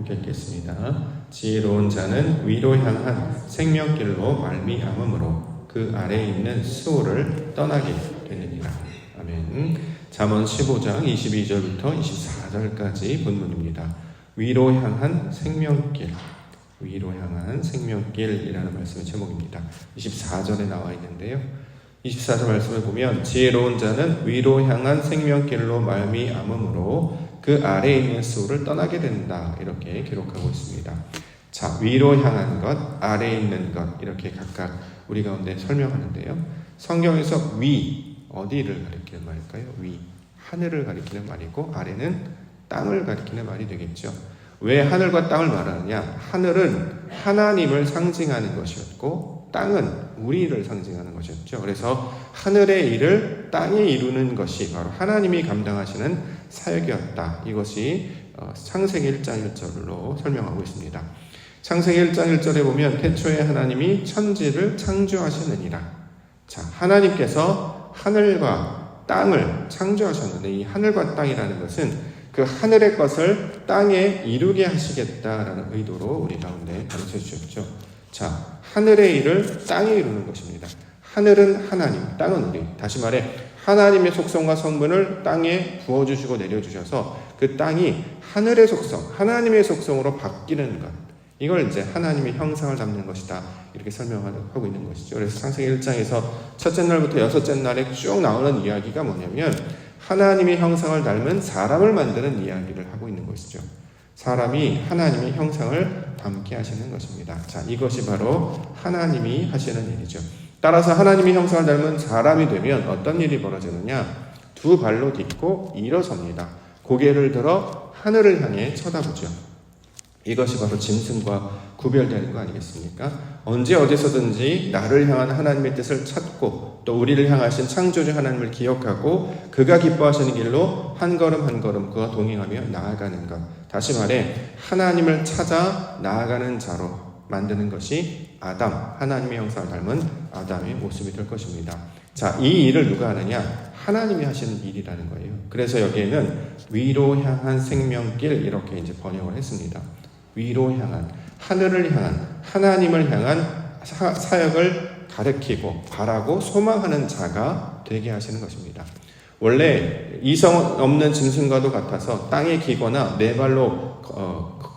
함께 읽겠습니다. 지혜로운 자는 위로 향한 생명길로 말미암음으로 그 아래에 있는 수호를 떠나게 되느니라. 아멘. 잠언 15장 22절부터 24절까지 본문입니다. 위로 향한 생명길, 위로 향한 생명길이라는 말씀의 제목입니다. 24절에 나와 있는데요. 24절 말씀을 보면 지혜로운 자는 위로 향한 생명길로 말미암음으로 그 아래에 있는 수호를 떠나게 된다, 이렇게 기록하고 있습니다. 자, 위로 향한 것, 아래에 있는 것, 이렇게 각각 우리 가운데 설명하는데요. 성경에서 위, 어디를 가리키는 말일까요? 위, 하늘을 가리키는 말이고, 아래는 땅을 가리키는 말이 되겠죠. 왜 하늘과 땅을 말하느냐? 하늘은 하나님을 상징하는 것이었고, 땅은 우리를 상징하는 것이었죠. 그래서 하늘의 일을 땅에 이루는 것이 바로 하나님이 감당하시는 사역이었다. 이것이 창세기 1장 1절로 설명하고 있습니다. 창세기 1장 1절에 보면 태초에 하나님이 천지를 창조하시느니라. 자, 하나님께서 하늘과 땅을 창조하셨는데, 이 하늘과 땅이라는 것은 그 하늘의 것을 땅에 이루게 하시겠다라는 의도로 우리 가운데 가르쳐 주셨죠. 자, 하늘의 일을 땅에 이루는 것입니다. 하늘은 하나님, 땅은 우리. 다시 말해 하나님의 속성과 성분을 땅에 부어주시고 내려주셔서 그 땅이 하늘의 속성, 하나님의 속성으로 바뀌는 것, 이걸 이제 하나님의 형상을 담는 것이다, 이렇게 설명하고 있는 것이죠. 그래서 창세기 1장에서 첫째 날부터 여섯째 날에 쭉 나오는 이야기가 뭐냐면 하나님의 형상을 닮은 사람을 만드는 이야기를 하고 있는 것이죠. 사람이 하나님의 형상을 담게 하시는 것입니다. 자, 이것이 바로 하나님이 하시는 일이죠. 따라서 하나님의 형상을 닮은 사람이 되면 어떤 일이 벌어지느냐? 두 발로 딛고 일어섭니다. 고개를 들어 하늘을 향해 쳐다보죠. 이것이 바로 짐승과 구별되는 거 아니겠습니까? 언제 어디서든지 나를 향한 하나님의 뜻을 찾고 또 우리를 향하신 창조주 하나님을 기억하고 그가 기뻐하시는 길로 한 걸음 한 걸음 그와 동행하며 나아가는 것. 다시 말해 하나님을 찾아 나아가는 자로 만드는 것이 아담, 하나님의 형상을 닮은 아담의 모습이 될 것입니다. 자, 이 일을 누가 하느냐? 하나님이 하시는 일이라는 거예요. 그래서 여기에는 위로 향한 생명길, 이렇게 이제 번역을 했습니다. 위로 향한, 하늘을 향한, 하나님을 향한 사역을 가르치고 바라고 소망하는 자가 되게 하시는 것입니다. 원래 이성 없는 짐승과도 같아서 땅에 기거나 네 발로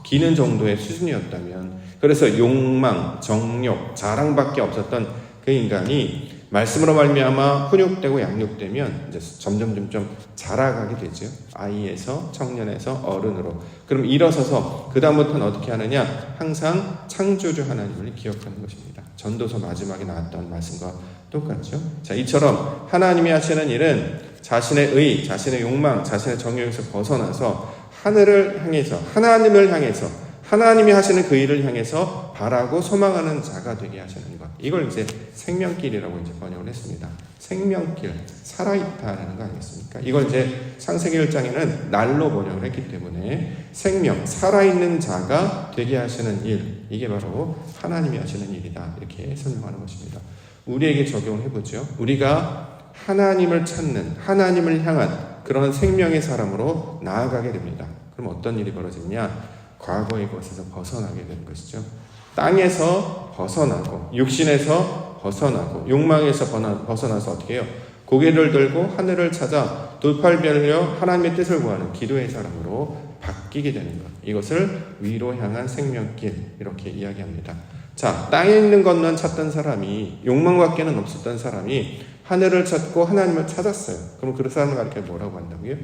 기는 정도의 수준이었다면, 그래서 욕망, 정욕, 자랑밖에 없었던 그 인간이 말씀으로 말미암아 훈육되고 양육되면 이제 점점 자라가게 되죠. 아이에서 청년에서 어른으로. 그럼 일어서서 그 다음부터는 어떻게 하느냐? 항상 창조주 하나님을 기억하는 것입니다. 전도서 마지막에 나왔던 말씀과 똑같죠. 자, 이처럼 하나님이 하시는 일은 자신의 의, 자신의 욕망, 자신의 정욕에서 벗어나서 하늘을 향해서, 하나님을 향해서, 하나님이 하시는 그 일을 향해서 바라고 소망하는 자가 되게 하시는 것. 이걸 이제 생명길이라고 이제 번역을 했습니다. 생명길, 살아있다라는 거 아니겠습니까? 이걸 이제 창세기 1장에는 날로 번역을 했기 때문에 생명, 살아있는 자가 되게 하시는 일, 이게 바로 하나님이 하시는 일이다, 이렇게 설명하는 것입니다. 우리에게 적용을 해보죠. 우리가 하나님을 찾는, 하나님을 향한 그런 생명의 사람으로 나아가게 됩니다. 그럼 어떤 일이 벌어지냐? 과거의 것에서 벗어나게 되는 것이죠. 땅에서 벗어나고, 육신에서 벗어나고, 욕망에서 벗어나서 어떻게 해요? 고개를 들고 하늘을 찾아 두 팔 벌려 하나님의 뜻을 구하는 기도의 사람으로 바뀌게 되는 것. 이것을 위로 향한 생명길, 이렇게 이야기합니다. 자, 땅에 있는 것만 찾던 사람이, 욕망밖에는 없었던 사람이 하늘을 찾고 하나님을 찾았어요. 그럼 그 사람을 가르쳐 뭐라고 한다고요?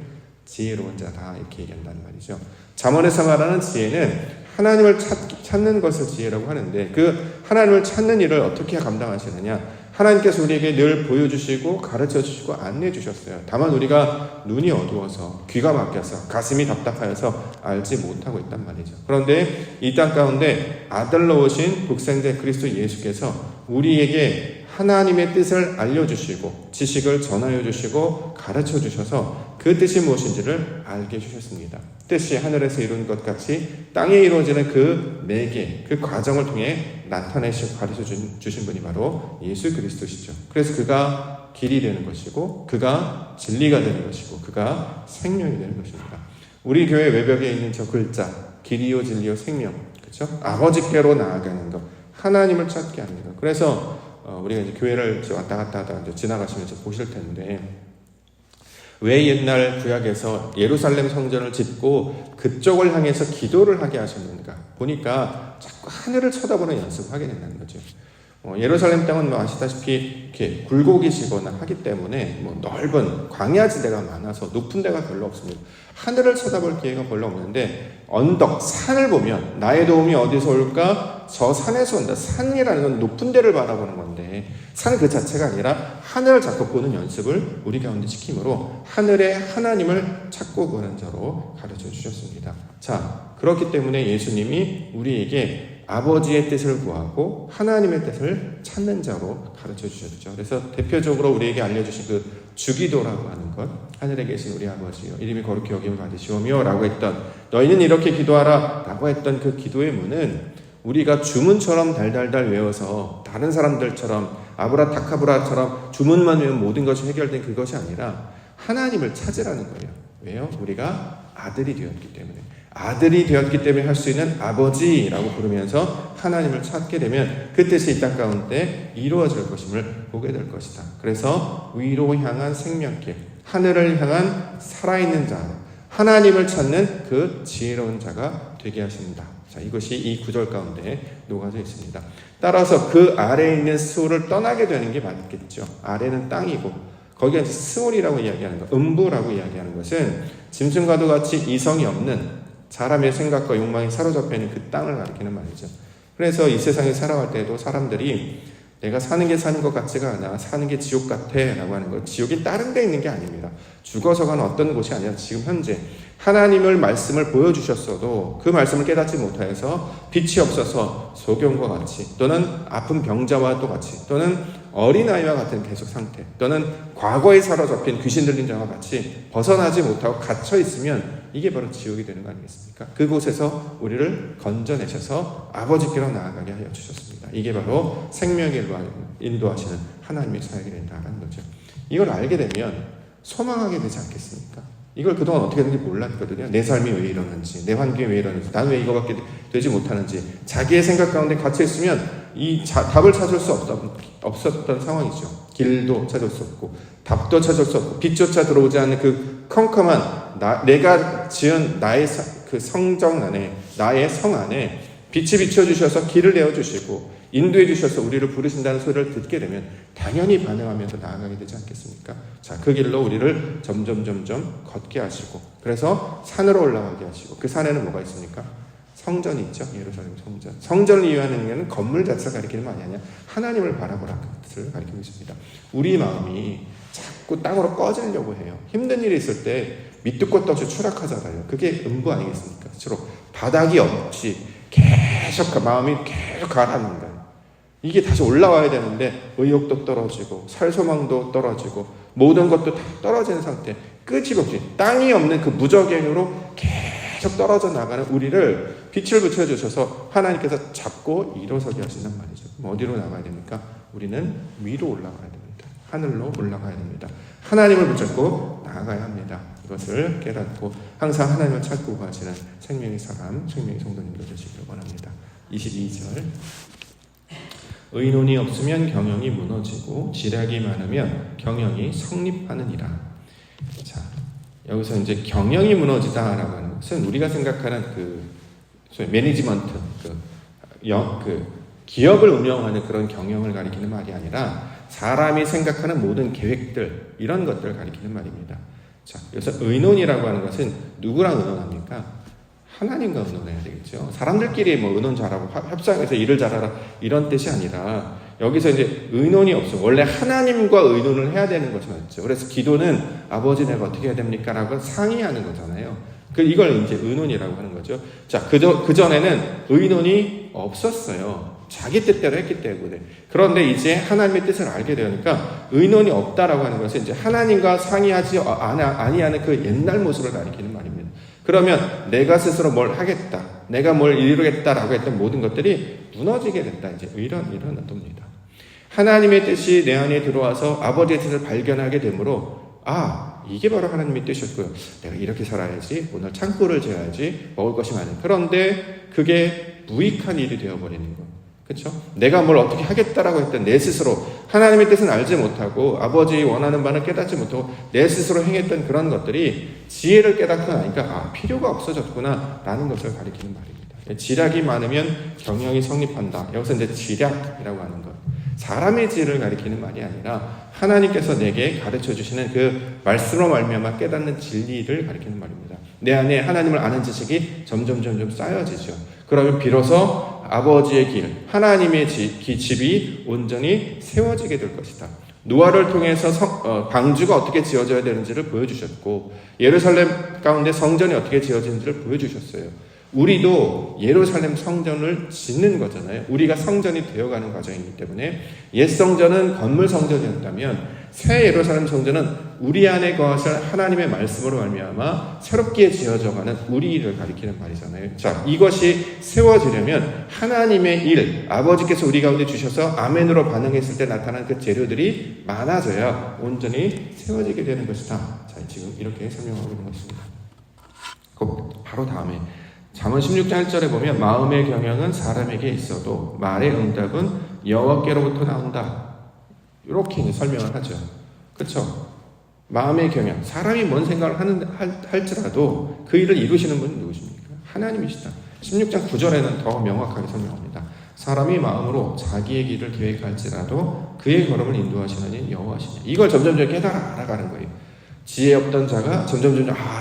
지혜로운 자다, 이렇게 얘기한다는 말이죠. 잠언에서 말하는 지혜는 하나님을 찾는 것을 지혜라고 하는데, 그 하나님을 찾는 일을 어떻게 감당하시느냐? 하나님께서 우리에게 늘 보여주시고 가르쳐주시고 안내해주셨어요. 다만 우리가 눈이 어두워서, 귀가 막혀서, 가슴이 답답하여서 알지 못하고 있단 말이죠. 그런데 이 땅 가운데 아들로 오신 독생자 그리스도 예수께서 우리에게 하나님의 뜻을 알려주시고 지식을 전하여 주시고 가르쳐 주셔서 그 뜻이 무엇인지를 알게 해주셨습니다. 뜻이 하늘에서 이룬 것 같이 땅에 이루어지는 그 매개, 그 과정을 통해 나타내시고 가르쳐 주신 분이 바로 예수 그리스도시죠. 그래서 그가 길이 되는 것이고, 그가 진리가 되는 것이고, 그가 생명이 되는 것입니다. 우리 교회 외벽에 있는 저 글자, 길이요 진리요 생명, 그렇죠? 아버지께로 나아가는 것, 하나님을 찾게 하는 것. 그래서 우리가 이제 교회를 왔다 갔다 하다 이제 지나가시면서 보실 텐데, 왜 옛날 구약에서 예루살렘 성전을 짓고 그쪽을 향해서 기도를 하게 하셨는가 보니까 자꾸 하늘을 쳐다보는 연습을 하게 된다는 거죠. 예루살렘 땅은 아시다시피 이렇게 굴곡이시거나 하기 때문에 넓은 광야지대가 많아서 높은 데가 별로 없습니다. 하늘을 쳐다볼 기회가 별로 없는데, 언덕, 산을 보면 나의 도움이 어디서 올까? 저 산에서 온다. 산이라는 건 높은 데를 바라보는 건데, 산 그 자체가 아니라 하늘을 자꾸 보는 연습을 우리 가운데 시킴으로 하늘의 하나님을 찾고 보는 자로 가르쳐 주셨습니다. 자, 그렇기 때문에 예수님이 우리에게 아버지의 뜻을 구하고 하나님의 뜻을 찾는 자로 가르쳐 주셨죠. 그래서 대표적으로 우리에게 알려주신 그 주기도라고 하는 것, 하늘에 계신 우리 아버지여 이름이 거룩히 여김을 받으시오며 라고 했던, 너희는 이렇게 기도하라 라고 했던 그 기도의 문은 우리가 주문처럼 달달달 외워서 다른 사람들처럼 아브라타카브라처럼 주문만 외우면 모든 것이 해결된 그것이 아니라 하나님을 찾으라는 거예요. 왜요? 우리가 아들이 되었기 때문에. 아들이 되었기 때문에 할 수 있는 아버지라고 부르면서 하나님을 찾게 되면 그 뜻이 이 땅 가운데 이루어질 것임을 보게 될 것이다. 그래서 위로 향한 생명길, 하늘을 향한 살아있는 자, 하나님을 찾는 그 지혜로운 자가 되게 하신다. 자, 이것이 이 구절 가운데 녹아져 있습니다. 따라서 그 아래에 있는 스올을 떠나게 되는 게 맞겠죠. 아래는 땅이고 거기가 스올이라고 이야기하는 것, 음부라고 이야기하는 것은 짐승과도 같이 이성이 없는 사람의 생각과 욕망이 사로잡혀 있는 그 땅을 가리키는 말이죠. 그래서 이 세상에 살아갈 때도 사람들이 내가 사는 게 사는 것 같지가 않아, 사는 게 지옥 같아 라고 하는 것, 지옥이 다른 데 있는 게 아닙니다. 죽어서 가는 어떤 곳이 아니라 지금 현재 하나님을 말씀을 보여주셨어도 그 말씀을 깨닫지 못하여서 빛이 없어서 소경과 같이, 또는 아픈 병자와 똑같이, 또는 어린아이와 같은 계속 상태, 또는 과거에 사로잡힌 귀신 들린 자와 같이 벗어나지 못하고 갇혀 있으면 이게 바로 지옥이 되는 거 아니겠습니까? 그곳에서 우리를 건져내셔서 아버지께로 나아가게 하여 주셨습니다. 이게 바로 생명의 인도하시는 하나님의 사역이 된다는 거죠. 이걸 알게 되면 소망하게 되지 않겠습니까? 이걸 그동안 어떻게 되는지 몰랐거든요. 내 삶이 왜 이러는지, 내 환경이 왜 이러는지, 나는 왜 이거밖에 되지 못하는지, 자기의 생각 가운데 갇혀 있으면 이 답을 찾을 수 없었던 상황이죠. 길도 찾을 수 없고 답도 찾을 수 없고 빛조차 들어오지 않는 그 컴컴한 내가 지은 나의 그 성정 안에, 나의 성 안에 빛이 비춰주셔서 길을 내어주시고 인도해 주셔서 우리를 부르신다는 소리를 듣게 되면 당연히 반응하면서 나아가게 되지 않겠습니까? 자, 그 길로 우리를 점점 걷게 하시고, 그래서 산으로 올라가게 하시고, 그 산에는 뭐가 있습니까? 성전이 있죠. 예루살렘 성전. 성전을 이유하는 것은 건물 자체를 가리키는 말이 아니라 하나님을 바라보라, 그 뜻을 가리키고 있습니다. 우리 마음이 자꾸 땅으로 꺼지려고 해요. 힘든 일이 있을 때 밑도 끝도 없이 추락하잖아요. 그게 음부 아니겠습니까? 주로 바닥이 없이 계속 마음이 계속 가라앉는 거예요. 이게 다시 올라와야 되는데 의욕도 떨어지고 살소망도 떨어지고 모든 것도 다 떨어지는 상태, 끝이없이 땅이 없는 그 무저갱으로 계속 떨어져 나가는 우리를 빛을 비춰주셔서 하나님께서 잡고 일어서게 하신단 말이죠. 그럼 어디로 나가야 됩니까? 우리는 위로 올라가야 됩니다. 하늘로 올라가야 됩니다. 하나님을 붙잡고 나아가야 합니다. 이것을 깨닫고 항상 하나님을 찾고 가시는 생명의 사람, 생명의 성도님들 되시길 원합니다. 22절, 의논이 없으면 경영이 무너지고 지략이 많으면 경영이 성립하느니라. 자, 여기서 이제 경영이 무너지다라고 하는 것은 우리가 생각하는 그 소위 매니지먼트, 그 기업을 운영하는 그런 경영을 가리키는 말이 아니라 사람이 생각하는 모든 계획들, 이런 것들을 가리키는 말입니다. 자, 여기서 의논이라고 하는 것은 누구랑 의논합니까? 하나님과 의논해야 되겠죠. 사람들끼리 의논 잘하고 협상해서 일을 잘하라 이런 뜻이 아니라 여기서 이제 의논이 없어. 원래 하나님과 의논을 해야 되는 것이 맞죠. 그래서 기도는 아버지 내가 어떻게 해야 됩니까? 라고 상의하는 거잖아요. 이걸 이제 의논이라고 하는 거죠. 자, 그전에는 의논이 없었어요. 자기 뜻대로 했기 때문에. 그런데 이제 하나님의 뜻을 알게 되니까 의논이 없다라고 하는 것은 이제 하나님과 상의하지 아니하는 그 옛날 모습을 가리키는 말입니다. 그러면 내가 스스로 뭘 하겠다, 내가 뭘 이루겠다라고 했던 모든 것들이 무너지게 된다. 이제 이런 의도입니다. 하나님의 뜻이 내 안에 들어와서 아버지의 뜻을 발견하게 되므로 이게 바로 하나님의 뜻이었고요. 내가 이렇게 살아야지, 오늘 창고를 재야지, 먹을 것이 많은. 그런데 그게 무익한 일이 되어버리는 거예요. 그렇죠? 내가 뭘 어떻게 하겠다라고 했던 내 스스로 하나님의 뜻은 알지 못하고 아버지 원하는 바는 깨닫지 못하고 내 스스로 행했던 그런 것들이 지혜를 깨닫고 나니까 필요가 없어졌구나 라는 것을 가리키는 말입니다. 지략이 많으면 경영이 성립한다. 여기서 이제 지략이라고 하는 것, 사람의 지혜를 가리키는 말이 아니라 하나님께서 내게 가르쳐 주시는 그 말씀으로 말미암아 깨닫는 진리를 가리키는 말입니다. 내 안에 하나님을 아는 지식이 점점 쌓여지죠. 그러면 비로소 아버지의 길, 하나님의 집이 온전히 세워지게 될 것이다. 노아를 통해서 방주가 어떻게 지어져야 되는지를 보여주셨고, 예루살렘 가운데 성전이 어떻게 지어지는지를 보여주셨어요. 우리도 예루살렘 성전을 짓는 거잖아요. 우리가 성전이 되어가는 과정이기 때문에 옛 성전은 건물 성전이었다면 새 예루살렘 성전은 우리 안에 거하실 하나님의 말씀으로 말미암아 새롭게 지어져가는 우리를 가리키는 말이잖아요. 자, 이것이 세워지려면 하나님의 일, 아버지께서 우리 가운데 주셔서 아멘으로 반응했을 때 나타난 그 재료들이 많아져야 온전히 세워지게 되는 것이다. 자, 지금 이렇게 설명하고 있는 것입니다. 바로 다음에 잠언 16장 1절에 보면 마음의 경영은 사람에게 있어도 말의 응답은 여호와께로부터 나온다. 이렇게 이제 설명을 하죠. 그렇죠? 마음의 경영, 사람이 뭔 생각을 할지라도 그 일을 이루시는 분은 누구십니까? 하나님이시다. 16장 9절에는 더 명확하게 설명합니다. 사람이 마음으로 자기의 길을 계획할지라도 그의 걸음을 인도하시는 이 여호와시냐. 이걸 점점 깨달아 알아가는 거예요. 지혜 없던 자가 점점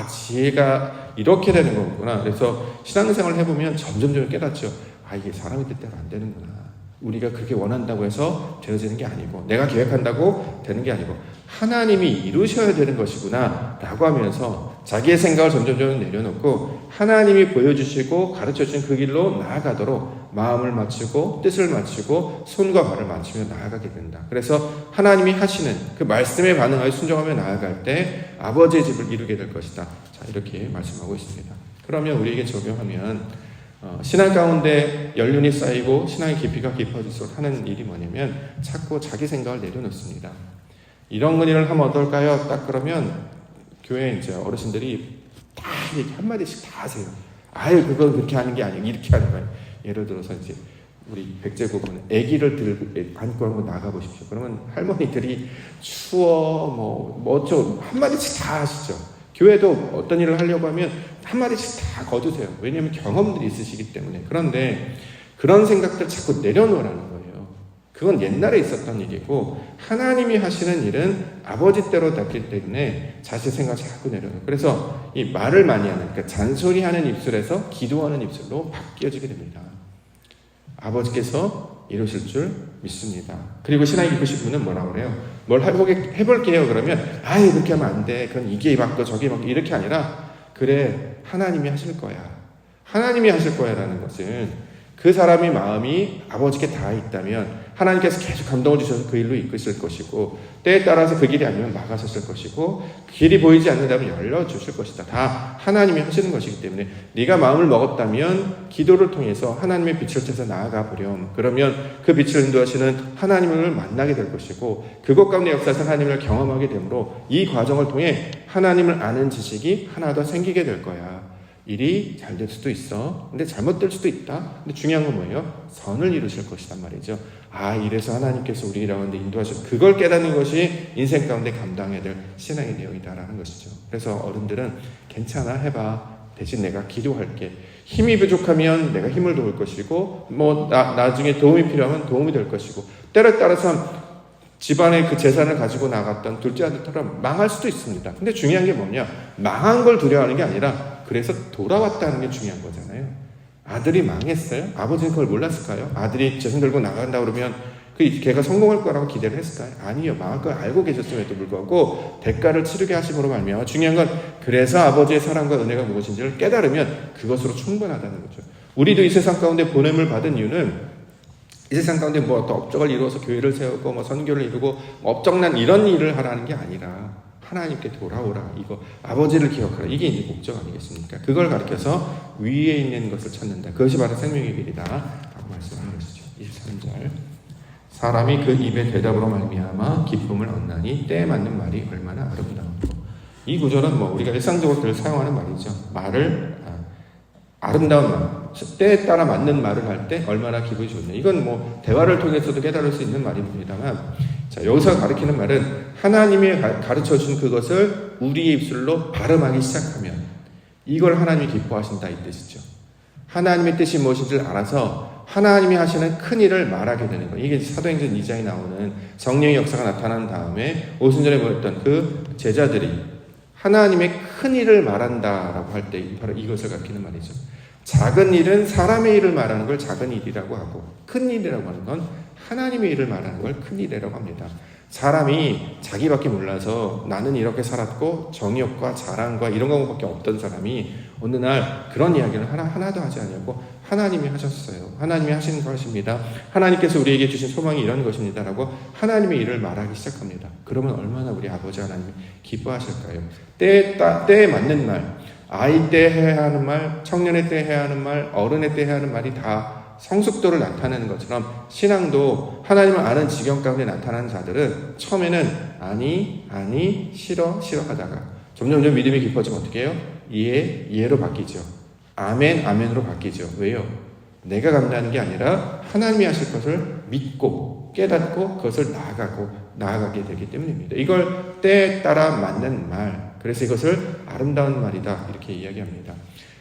지혜가 이렇게 되는 거구나. 그래서 신앙생활을 해보면 점점 깨닫죠. 이게 사람의 뜻대로 안 되는구나. 우리가 그렇게 원한다고 해서 되어지는 게 아니고, 내가 계획한다고 되는 게 아니고 하나님이 이루셔야 되는 것이구나 라고 하면서 자기의 생각을 점점 내려놓고 하나님이 보여주시고 가르쳐주신 그 길로 나아가도록 마음을 맞추고 뜻을 맞추고 손과 발을 맞추며 나아가게 된다. 그래서 하나님이 하시는 그 말씀에 반응하여 순종하며 나아갈 때 아버지의 집을 이루게 될 것이다. 자, 이렇게 말씀하고 있습니다. 그러면 우리에게 적용하면 신앙 가운데 연륜이 쌓이고 신앙의 깊이가 깊어질수록 하는 일이 뭐냐면 자꾸 자기 생각을 내려놓습니다. 이런 일을 하면 어떨까요? 딱 그러면 교회 이제 어르신들이 다 한마디씩 다 하세요. 그건 그렇게 하는 게 아니고 이렇게 하는 거예요. 예를 들어서 이제 우리 백제국은 아기를 들고 안고 한번 나가보십시오. 그러면 할머니들이 추워 어쩌고 한마디씩 다 하시죠. 교회도 어떤 일을 하려고 하면 한마디씩 다 거두세요. 왜냐하면 경험들이 있으시기 때문에. 그런데 그런 생각들 자꾸 내려놓으라는 거예요. 그건 옛날에 있었던 일이고 하나님이 하시는 일은 아버지 때로 닿기 때문에 자신 생각을 자꾸 내려놓아요. 그래서 이 말을 많이 하는, 그러니까 잔소리하는 입술에서 기도하는 입술로 바뀌어지게 됩니다. 아버지께서 이루실 줄 믿습니다. 그리고 신앙이 깊으신 분은 뭐라고 그래요? 뭘 해볼게요. 그러면 그렇게 하면 안 돼. 그건 이게 맞고 저게 맞고 이렇게 아니라 그래, 하나님이 하실 거야. 하나님이 하실 거야 라는 것은 그 사람의 마음이 아버지께 닿아 있다면 하나님께서 계속 감동을 주셔서 그 일로 이끄실 것이고, 때에 따라서 그 길이 아니면 막아섰을 것이고, 길이 보이지 않는다면 열려주실 것이다. 다 하나님이 하시는 것이기 때문에 네가 마음을 먹었다면 기도를 통해서 하나님의 빛을 찾아 나아가 보렴. 그러면 그 빛을 인도하시는 하나님을 만나게 될 것이고, 그것 가운데 역사에서 하나님을 경험하게 되므로 이 과정을 통해 하나님을 아는 지식이 하나 더 생기게 될 거야. 일이 잘 될 수도 있어. 근데 잘못될 수도 있다. 근데 중요한 건 뭐예요? 선을 이루실 것이란 말이죠. 이래서 하나님께서 우리 가운데 인도하셔서 그걸 깨닫는 것이 인생 가운데 감당해야 될 신앙의 내용이다라는 것이죠. 그래서 어른들은 괜찮아, 해봐. 대신 내가 기도할게. 힘이 부족하면 내가 힘을 도울 것이고, 나중에 도움이 필요하면 도움이 될 것이고, 때에 따라서 집안의 그 재산을 가지고 나갔던 둘째 아들처럼 망할 수도 있습니다. 근데 중요한 게 뭐냐? 망한 걸 두려워하는 게 아니라 그래서 돌아왔다는 게 중요한 거잖아요. 아들이 망했어요? 아버지는 그걸 몰랐을까요? 아들이 재산 들고 나간다 그러면 걔가 성공할 거라고 기대를 했을까요? 아니요. 망할 걸 알고 계셨음에도 불구하고 대가를 치르게 하심으로 말미암아 중요한 건 그래서 아버지의 사랑과 은혜가 무엇인지를 깨달으면 그것으로 충분하다는 거죠. 우리도 이 세상 가운데 보냄을 받은 이유는 이 세상 가운데 또 업적을 이루어서 교회를 세우고 선교를 이루고 업적난 이런 일을 하라는 게 아니라 하나님께 돌아오라. 이거 아버지를 기억하라. 이게 이제 목적 아니겠습니까? 그걸 가르쳐서 위에 있는 것을 찾는다. 그것이 바로 생명의 길이다 라고 말씀하는 것이죠. 23절 사람이 그 입의 대답으로 말미암아 기쁨을 얻나니 때에 맞는 말이 얼마나 아름다운고. 이 구절은 뭐 우리가 일상적으로 늘 사용하는 말이죠. 아름다운 말, 때에 따라 맞는 말을 할 때 얼마나 기분이 좋냐. 이건 뭐 대화를 통해서도 깨달을 수 있는 말입니다만, 자, 여기서 가르치는 말은 하나님이 가르쳐 준 그것을 우리의 입술로 발음하기 시작하면 이걸 하나님이 기뻐하신다, 이 뜻이죠. 하나님의 뜻이 무엇인지를 알아서 하나님이 하시는 큰 일을 말하게 되는 거예요. 이게 사도행전 2장에 나오는 성령의 역사가 나타난 다음에 오순절에 보였던 그 제자들이 하나님의 큰 일을 말한다라고 할 때 바로 이것을 가리키는 말이죠. 작은 일은 사람의 일을 말하는 걸 작은 일이라고 하고, 큰 일이라고 하는 건 하나님의 일을 말하는 걸 큰 일이라고 합니다. 사람이 자기밖에 몰라서 나는 이렇게 살았고 정욕과 자랑과 이런 것밖에 없던 사람이 어느 날 그런 이야기를 하나도 하지 않냐고, 하나님이 하셨어요. 하나님이 하시는 것입니다. 하나님께서 우리에게 주신 소망이 이런 것입니다 라고 하나님의 일을 말하기 시작합니다. 그러면 얼마나 우리 아버지 하나님이 기뻐하실까요? 때에 맞는 말, 아이 때 해야 하는 말, 청년의 때 해야 하는 말, 어른의 때 해야 하는 말이 다 성숙도를 나타내는 것처럼 신앙도 하나님을 아는 지경 가운데 나타나는 자들은 처음에는 아니 싫어 하다가 점점 믿음이 깊어지면 어떻게 해요? 이해로 바뀌죠. 아멘으로 바뀌죠. 왜요? 내가 감당하는 게 아니라 하나님이 하실 것을 믿고 깨닫고 그것을 나아가게 되기 때문입니다. 이걸 때에 따라 맞는 말, 그래서 이것을 아름다운 말이다 이렇게 이야기합니다.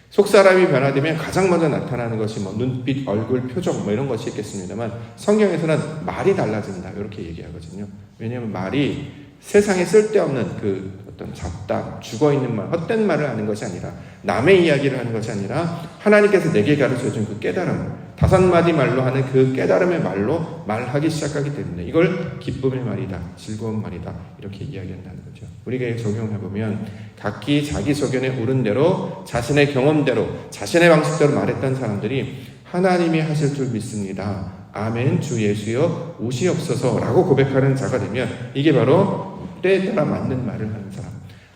속사람이 변화되면 가장 먼저 나타나는 것이 뭐 눈빛, 얼굴, 표정 뭐 이런 것이 있겠습니다만, 성경에서는 말이 달라진다 이렇게 얘기하거든요. 왜냐하면 말이 세상에 쓸데없는 그 어떤 잡담, 죽어있는 말, 헛된 말을 하는 것이 아니라, 남의 이야기를 하는 것이 아니라 하나님께서 내게 가르쳐준 그 깨달음, 5마디 말로 하는 그 깨달음의 말로 말하기 시작하기 때문에 이걸 기쁨의 말이다, 즐거운 말이다 이렇게 이야기한다는 거죠. 우리가 적용해보면 각기 자기 소견에 오른 대로 자신의 경험대로 자신의 방식대로 말했던 사람들이 하나님이 하실 줄 믿습니다. 아멘 주 예수여 오시옵소서 라고 고백하는 자가 되면 이게 바로 때에 따라 맞는 말을 하는 사람.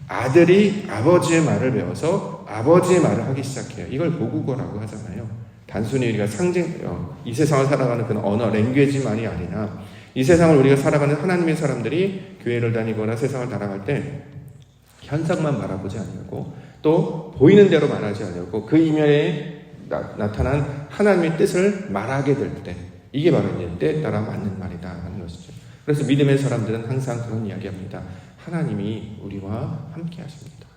아들이 아버지의 말을 배워서 아버지의 말을 하기 시작해요. 이걸 모국어라고 하잖아요. 단순히 우리가 이 세상을 살아가는 그런 언어, 랭귀지만이 아니라 이 세상을 우리가 살아가는 하나님의 사람들이 교회를 다니거나 세상을 살아갈 때 현상만 바라보지 않고 또 보이는 대로 말하지 않고 그 이면에 나타난 하나님의 뜻을 말하게 될 때 이게 바로 이제 때에 따라 맞는 말이다 하는 것이죠. 그래서 믿음의 사람들은 항상 그런 이야기합니다. 하나님이 우리와 함께 하십니다.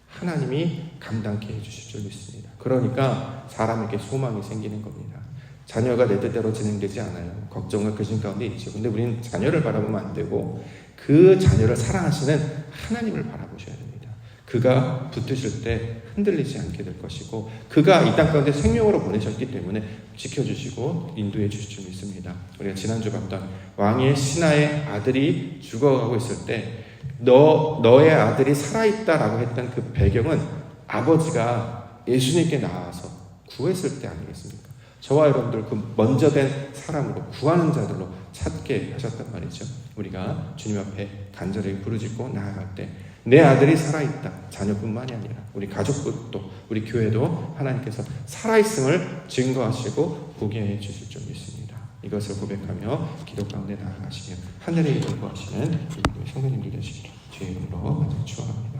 하나님이 감당케 해주실 줄 믿습니다. 그러니까 사람에게 소망이 생기는 겁니다. 자녀가 내 뜻대로 진행되지 않아요. 걱정과 근심 가운데 있죠. 근데 우리는 자녀를 바라보면 안 되고 그 자녀를 사랑하시는 하나님을 바라보셔야 됩니다. 그가 붙드실 때 흔들리지 않게 될 것이고 그가 이 땅 가운데 생명으로 보내셨기 때문에 지켜주시고 인도해 주실 줄 믿습니다. 우리가 지난주 봤던 왕의 신하의 아들이 죽어가고 있을 때 너의 아들이 살아있다라고 했던 그 배경은 아버지가 예수님께 나와서 구했을 때 아니겠습니까? 저와 여러분들 그 먼저 된 사람으로 구하는 자들로 찾게 하셨단 말이죠. 우리가 주님 앞에 간절히 부르짖고 나아갈 때 내 아들이 살아있다. 자녀뿐만이 아니라 우리 가족도 우리 교회도 하나님께서 살아있음을 증거하시고 보게 해 주실 줄 믿습니다. 이것을 고백하며 기도 가운데 나아가시면 하늘의 이름을 구하시는 성도님들 되시기를 주의 이름으로 축원합니다.